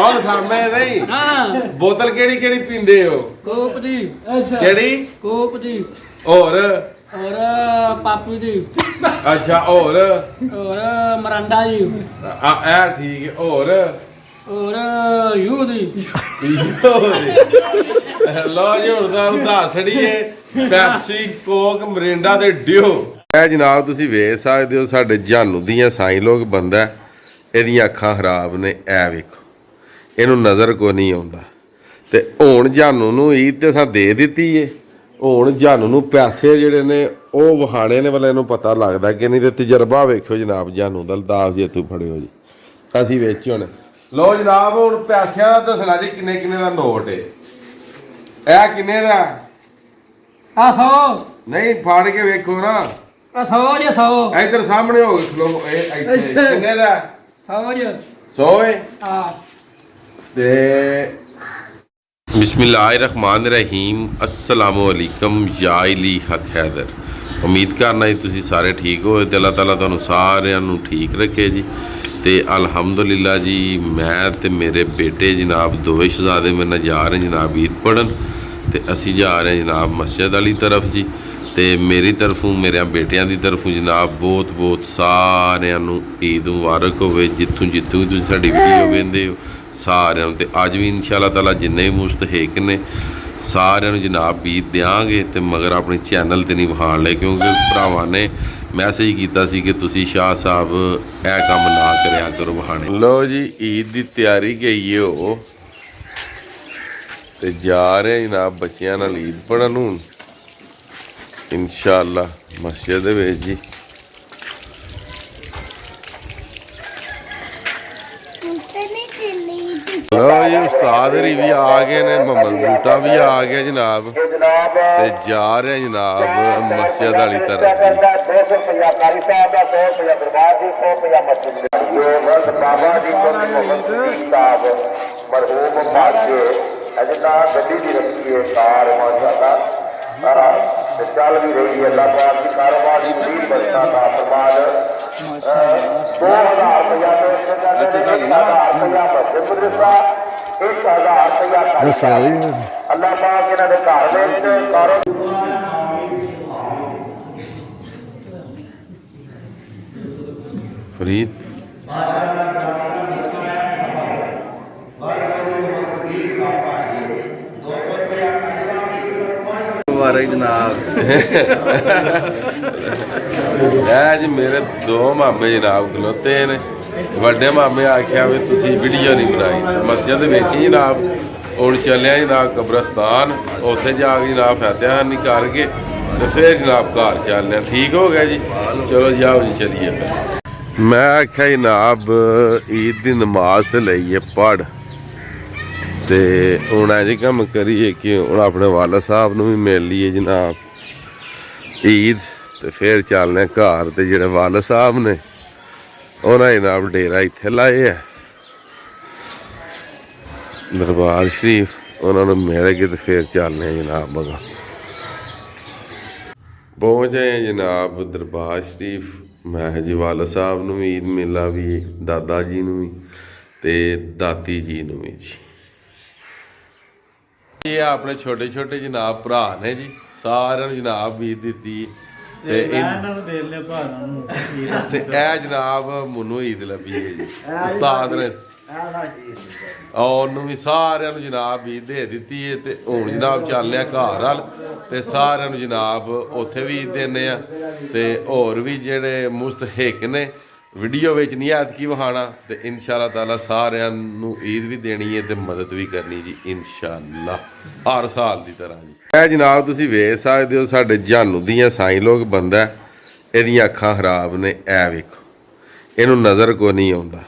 ਉਹ ਸਾਹਮਣੇ ਨਹੀਂ ਹਾਂ ਬੋਤਲ ਕਿਹੜੀ ਪੀਂਦੇ ਹੋ ਕੋਪ ਦੀ ਅੱਛਾ ਕਿਹੜੀ ਕੋਪ ਦੀ ਹੋਰ ਔਰ ਪਾਪੂ ਦੀ ਅੱਛਾ ਹੋਰ ਮਰੰਡਾ ਦੀ ਇਹ ਠੀਕ ਹੈ ਹੋਰ ਔਰ ਯੂ ਦੀ ਲੋ ਜੀ ਹੁਣ ਤਾਂ ਉਧਾਰ ਛੜੀਏ ਪੈਪਸੀ ਕੋਕ ਮਰਿੰਡਾ ਤੇ ਡਿਓ ਇਹ ਜਨਾਬ ਤੁਸੀਂ ਵੇਖ ਸਕਦੇ ਹੋ ਸਾਡੇ ਜਾਨੂ ਦੀਆਂ ਸਾਈਂ ਲੋਕ ਬੰਦਾ ਇਹਦੀਆਂ ਅੱਖਾਂ ਖਰਾਬ ਨੇ ਇਹ ਵੇਖੋ ਇਹਨੂੰ ਨਜ਼ਰ ਕੋ ਨਹੀਂ ਆਉਂਦਾ ਤੇ ਹੁਣ ਜਾਨੂ ਨੂੰ ਈਦ ਤੇ ਅਸਾਂ ਦੇ ਦਿੱਤੀ ਏ ਹੁਣ ਜਾਨੂ ਨੂੰ ਪੈਸੇ ਜਿਹੜੇ ਨੇ ਉਹ ਵਹਾਣੇ ਨੇ ਵਾਲੇ ਨੂੰ ਪਤਾ ਲੱਗਦਾ ਕਿ ਨਹੀਂ ਤੇ ਤਜਰਬਾ ਵੇਖਿਓ ਜਨਾਬ ਜਾਨੂ ਦਾ ਦਾਸ ਜੇ ਤੂੰ ਫੜਿਓ ਜੀ ਅਸੀਂ ਵੇਚੀ ਹੁਣ ਲੋ ਜਨਾਬ ਹੁਣ ਪੈਸਿਆਂ ਦਾ ਦੱਸਣਾ ਜੀ ਕਿੰਨੇ ਦਾ ਨੋਟ ਏ ਇਹ ਕਿੰਨੇ ਦਾ 100 ਨਹੀਂ ਫਾੜ ਕੇ ਵੇਖੋ ਨਾ 100 ਜੀ 100 ਇੱਧਰ ਸਾਹਮਣੇ ਹੋ ਖਲੋ ਇਹ ਇੱਥੇ ਕਿੰਨੇ ਦਾ 100 ਜੀ 100 ਏ ਹਾਂ ਤੇ ਬਿਸਮਿल्लाहिर्रहमानिर्रहीम अस्सलामुअलैकुम या अली हक हैदर उम्मीद करना जी तुसी सारे ठीक हो ते अल्लाह ताला तुहानू सारिਆਂ ਨੂੰ ठीक रखे जी ਤੇ अल्हम्दुलिल्लाह जी मैं ते मेरे बेटे जनाब दोवें शहजादे मेरे नाल जा रहे जनाब ईद पढ़न ते असी जा रहे जनाब मस्जिद वाली तरफ जी ते मेरी तरफों मेरे बेटियां की तरफों जनाब बहुत बहुत सारिਆਂ ਨੂੰ ईद मुबारक होवे जिथों जिथों तुसीं साडी वीडियो वेंदे हो सारिਆਂ ਨੂੰ ਤੇ ਅੱਜ ਵੀ इंशाअल्लाह ताला जिन्ने मुस्तहिक ने सारिਆਂ ਨੂੰ जनाब ईद देंगे तो मगर अपने चैनल ते नहीं विखाण लए क्योंकि भरावां ने मैसेज किया सी कि तुसी शाह साहब यह काम ना करया करो बहाने लो जी ईद की तैयारी गई है वो ते जा रहे जनाब बच्चियां नाल ईद पढ़न हूँ इंशाअल्लाह मस्जिद दे विच जी लो जी उस्ताद हरी भी आ गए ने मोहम्मद बूटा भी आ गया जनाब ते जा रहे हैं जनाब मस्जिद वाली तरफ चल भी रही है अल्लाह पाक की कारोबार की पूरी बरकत अता फरमाए 2000 रुपया मदरसा 1000 रुपया अल्लाह पाक इन्हां दे घर विच कारोबार फरीद मुबारक जनाब जी मेरे दो मामे जनाब खलोते ने वड्डे मामे आख्या भी तुसी वीडियो नहीं बनाई मस्जिद विच जनाब हुण चलिया जनाब कब्रस्तान उत्थे जाके जनाब फतेहानी करके तो फिर जनाब घर चलने ठीक हो गया जी चलो जाओ जी चलिए मैं आख्या जनाब ईद की नमाज लईए पढ़ तो हूँ अज कम करिए कि हूँ अपने वाला साहब न भी मिल लीए जनाब ईद तो फिर चलने घर तो जोड़े वाला साहब ने उन्हें जनाब डेरा इत्थे लाए है दरबार शरीफ उन्होंने मिल के तो फिर चलने जनाब मगा पहुँचे जनाब दरबार शरीफ मैं जी वाला साहब न भी ईद मेला भी दादा जी न भी ते दाती जी न भी जी ये अपने छोटे छोटे जनाब भरा ने जी सारे जनाब ईद दी जनाब मुनू ईद लभी है जी उस्ताद ने भी सारे जनाब ईद दे दी है तो हूँ जनाब चलने घर वाल तो सारे जनाब उत्थे भी ईद देने ते होर भी जेड़े मुस्तहिक ने वीडियो विच नहीं ऐतकी वहाना तो इंशाअल्लाह ताला सारिਆਂ ਨੂੰ ईद भी देनी है तो मदद भी करनी जी इंशाअल्लाह हर साल की तरह जी ਇਹ ਜਨਾਬ ਤੁਸੀਂ ਵੇਖ ਸਕਦੇ ਹੋ ਸਾਡੇ ਜਾਨੂ ਦੀਆਂ ਸਾਈਂ ਲੋਕ ਬੰਦਾ ਇਹਦੀਆਂ ਅੱਖਾਂ ਖਰਾਬ ਨੇ ਇਹ ਵੇਖੋ ਇਹਨੂੰ ਨਜ਼ਰ ਕੋ ਨਹੀਂ ਆਉਂਦਾ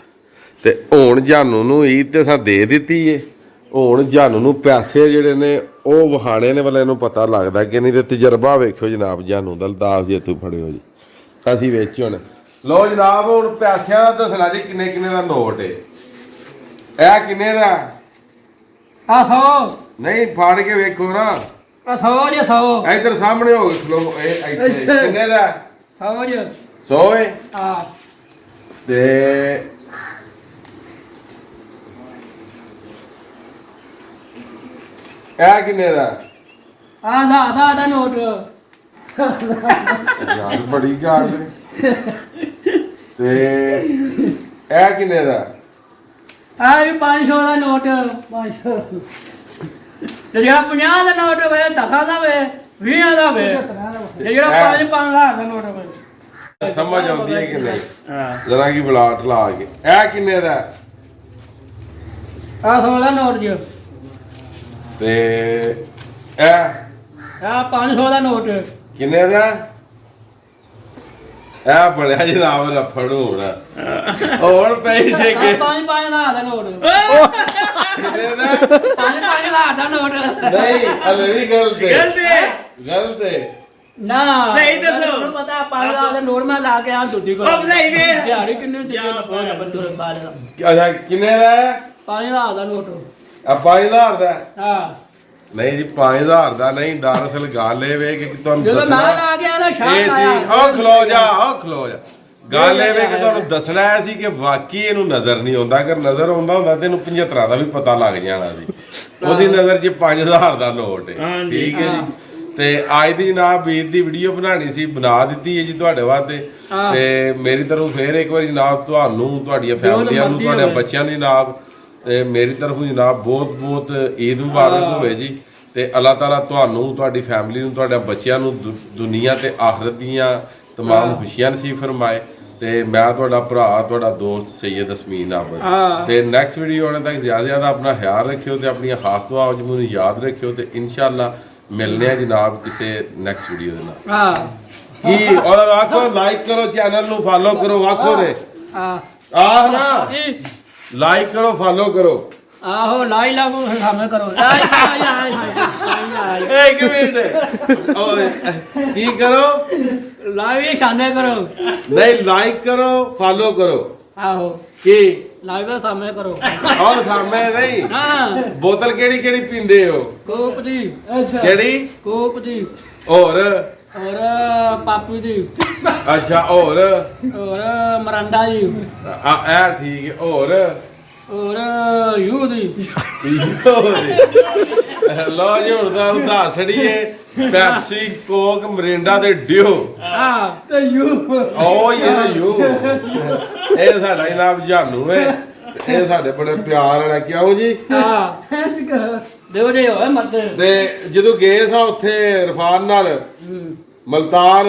ਤੇ ਹੁਣ ਜਾਨੂ ਨੂੰ ਈਦ ਤੇ ਅਸਾਂ ਦੇ ਦਿੱਤੀ ਏ ਹੁਣ ਜਾਨੂ ਨੂੰ ਪੈਸੇ ਜਿਹੜੇ ਨੇ ਉਹ ਵਹਾਣੇ ਨੇ ਵਾਲੇ ਨੂੰ ਪਤਾ ਲੱਗਦਾ ਕਿ ਨਹੀਂ ਤੇ ਤਜਰਬਾ ਵੇਖਿਓ ਜਨਾਬ ਜਾਨੂ ਦਾ ਦਾਸ ਜੇ ਤੂੰ ਫੜਿਓ ਜੀ ਅਸੀਂ ਵੇਚੀ ਹੁਣ लो जनाब हूँ पैसों का दसना जी किन्ने का नोट है यह किन्ने का 100 नहीं फाड़ के वेखो ना 100 जी 100 इधर सामने हो खलो किन्ने का 100 जी 100 है हाँ ते ਇਹ ਕਿੰਨੇ ਦਾ ਦਾ ਨੋਟ ਯਾਰ ਬੜੀ ਗੱਲ ਹੈ। ਤੇ ਇਹ ਕਿੰਨੇ ਦਾ ਵੀ 500 ਦਾ ਨੋਟ 500 ਤੇ ਜਿਹੜਾ 50 ਦਾ ਨੋਟ ਹੋਵੇ 10 ਦਾ ਹੋਵੇ 20 ਦਾ ਹੋਵੇ ਤੇ ਜਿਹੜਾ 5 ਦਾ ਨੋਟ ਹੋਵੇ ਸਮਝ ਆਉਂਦੀ ਹੈ ਕਿ ਨਹੀਂ ਜਰਾ ਕੀ ਬਲਾਟ ਲਾ ਕੇ ਇਹ ਕਿੰਨੇ ਦਾ 100 ਦਾ ਨੋਟ ਜੀ ਤੇ ਇਹ 500 ਦਾ ਨੋਟ ਕਿੰਨੇ ਦਾ ਇਹ ਬੜਿਆ ਜਨਾਬ ਰਫੜ ਹੋਣਾ ਹੋਰ ਪੈਸੇ ਕੇ 5 ਦਾ ਨੋਟ ਕਿੰਨੇ ਦਾ 5 ਦਾ ਨੋਟ ਨਹੀਂ ਹਲੇ ਵੀ ਗਲਤ ਹੈ ਨਾ ਸਹੀ ਦੱਸੋ ਤੁਹਾਨੂੰ ਪਤਾ 5 ਦਾ ਨੋਟ ਮੈਂ ਲਾ ਕੇ ਆ ਦੁੱਧੀ ਕੋਲ ਉਹ ਸਹੀ ਵੇ ਦਿਹਾੜੀ ਕਿੰਨੇ ਤੇ ਲੱਭਣਾ ਬੰਦੂਰ ਬਾਲ ਦਾ ਅੱਛਾ ਕਿੰਨੇ ਦਾ 5000 ਦਾ ਨੋਟ ਆ 5000 ਦਾ ਹਾਂ ਨਹੀਂ ਜੀ 5000 ਦਾ ਨਹੀਂ ਦਰਅਸਲ ਗੱਲ ਇਹ ਵੇ ਕਿ ਤੁਹਾਨੂੰ ਜਦੋਂ ਦੱਸਣਾ ਮੈਂ ਲਾ ਗਿਆ ਨਾ ਸ਼ਾਮ ਇਹ ਸੀ ਉਹ ਖਲੋ ਜਾ ਗੱਲ ਇਹ ਵੇ ਕਿ ਤੁਹਾਨੂੰ ਦੱਸਣਾ ਹੈ ਸੀ ਕਿ ਵਾਕਈ ਇਹਨੂੰ ਨਜ਼ਰ ਨਹੀਂ ਆਉਂਦਾ ਅਗਰ ਨਜ਼ਰ ਆਉਂਦਾ ਹੁੰਦਾ ਤੇ ਇਹਨੂੰ 75 ਦਾ ਵੀ ਪਤਾ ਲੱਗ ਜਾਣਾ ਸੀ ਉਹਦੀ ਨਜ਼ਰ 'ਚ 5000 ਦਾ ਨੋਟ ਹੈ ਠੀਕ ਹੈ ਜੀ ਤੇ ਅੱਜ ਦੀ ਜਨਾਬ ਵੀਰ ਦੀ ਵੀਡੀਓ ਬਣਾਣੀ ਸੀ ਬਣਾ ਦਿੱਤੀ ਹੈ ਜੀ ਤੁਹਾਡੇ ਵਾਸਤੇ ਤੇ ਮੇਰੀ ਤਰਫੋਂ ਫੇਰ ਇੱਕ ਵਾਰੀ ਜਨਾਬ ਤੁਹਾਨੂੰ ਤੁਹਾਡੀਆਂ ਫੈਮਲੀਆਂ ਨੂੰ ਤੁਹਾਡੇ ਬੱਚਿਆਂ ਨੂੰ ਜਨਾਬ ਤੇ ਮੇਰੀ ਤਰਫੋਂ ਜਨਾਬ ਬਹੁਤ ਈਦ ਮੁਬਾਰਕ ਹੋਵੇ ਜੀ ਤੇ ਅੱਲਾਹ ਤਾਲਾ ਤੁਹਾਨੂੰ ਤੁਹਾਡੀ ਫੈਮਿਲੀ ਨੂੰ ਤੁਹਾਡੇ ਬੱਚਿਆਂ ਨੂੰ ਦੁਨੀਆ ਤੇ ਆਖਰਤ ਦੀਆਂ तमाम ਖੁਸ਼ੀਆਂ ਨਸੀਬ ਫਰਮਾਏ ਤੇ ਮੈਂ ਤੁਹਾਡਾ ਭਰਾ ਤੁਹਾਡਾ ਦੋਸਤ ਸੈयद ਅਸਮੀਨ ਆਬਦ ਤੇ ਨੈਕਸਟ ਵੀਡੀਓ ਆਉਣ ਤੱਕ ਜ਼ਿਆਦਾ ਆਪਣਾ ਖਿਆਲ ਰੱਖਿਓ ਤੇ ਆਪਣੀਆਂ ਖਾਸ ਦੁਆਵਾਂ ਨੂੰ ਯਾਦ ਰੱਖਿਓ ਤੇ ਇਨਸ਼ਾਅੱਲਾ ਮਿਲਨੇ ਆ ਜਨਾਬ ਕਿਸੇ ਨੈਕਸਟ ਵੀਡੀਓ ਦੇ ਨਾਲ ਕੀ ਔਰ ਆਖੋ ਲਾਈਕ ਕਰੋ ਚੈਨਲ ਨੂੰ ਫਾਲੋ ਕਰੋ ਆਖੋ ਨੇ ਆਹ ਨਾ ਲਾਈਕ ਕਰੋ ਫਾਲੋ ਕਰੋ ਆਹੋ ਲਾਈ ਲਾਗੂ ਸਾਹਮਣੇ ਕਰੋ ਇੱਕ ਮਿੰਟ ਓਏ ਕੀ ਕਰੋ ਲਾਈਵ ਸ਼ਾਨੇ ਕਰੋ ਨਹੀਂ ਲਾਈਕ ਕਰੋ ਫਾਲੋ ਕਰੋ ਆਹੋ ਕੀ ਲਾਈਵ ਸਾਹਮਣੇ ਕਰੋ ਔਰ ਸਾਹਮਣੇ ਨਹੀਂ ਹਾਂ ਬੋਤਲ ਕਿਹੜੀ ਪੀਂਦੇ ਹੋ ਕੋਪ ਦੀ ਅੱਛਾ ਕਿਹੜੀ ਕੋਪ ਦੀ ਹੋਰ ਪਾਪੂ ਦੀ ਅੱਛਾ ਹੋਰ ਮਰਾਂਡਾ ਜੀ ਇਹ ਠੀਕ ਹੈ ਹੋਰ ਯੂ ਦੀ ਲੋ ਜੀ ਹੁਣ ਤਾਂ ਉਧਾਰ ਛੜੀਏ ਪੈਪਸੀ ਕੋਕ ਮਰਿੰਡਾ ਤੇ ਡਿਓ ਤੇ ਯੂ ਓ ਯੂ ਇਹ ਸਾਡਾ ਜਨਾਬ ਜਾਨੂ ਹੈ ਇਹ ਸਾਡੇ ਬੜੇ ਪਿਆਰ ਵਾਲਾ ਕਿਉਂ ਜੀ ਦੇਵ ਜੀ ਹੋਏ ਮਰਦੇ ਤੇ ਜਦੋਂ ਗਏ ਸਾਂ ਉੱਥੇ ਰਫਾਨ ਨਾਲ ਮਲਤਾਨ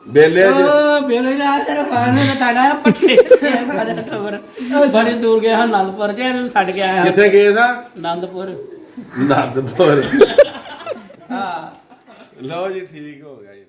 ਬੇਲੇ ਬੇਲੇ ਨਾਲ ਤੇਰਾ ਫਾਨ ਨੇ ਤਾੜਾ ਪੱਟੇ ਬੜੀ ਦੂਰ ਗਿਆ ਆਨੰਦਪੁਰ ਚ ਇਹਨੂੰ ਛੱਡ ਕੇ ਆਇਆ ਕਿੱਥੇ ਗਏ ਸਾਂ ਆਨੰਦਪੁਰ ਹਾਂ ਲਓ ਜੀ ਠੀਕ ਹੋ ਗਿਆ ਜੀ।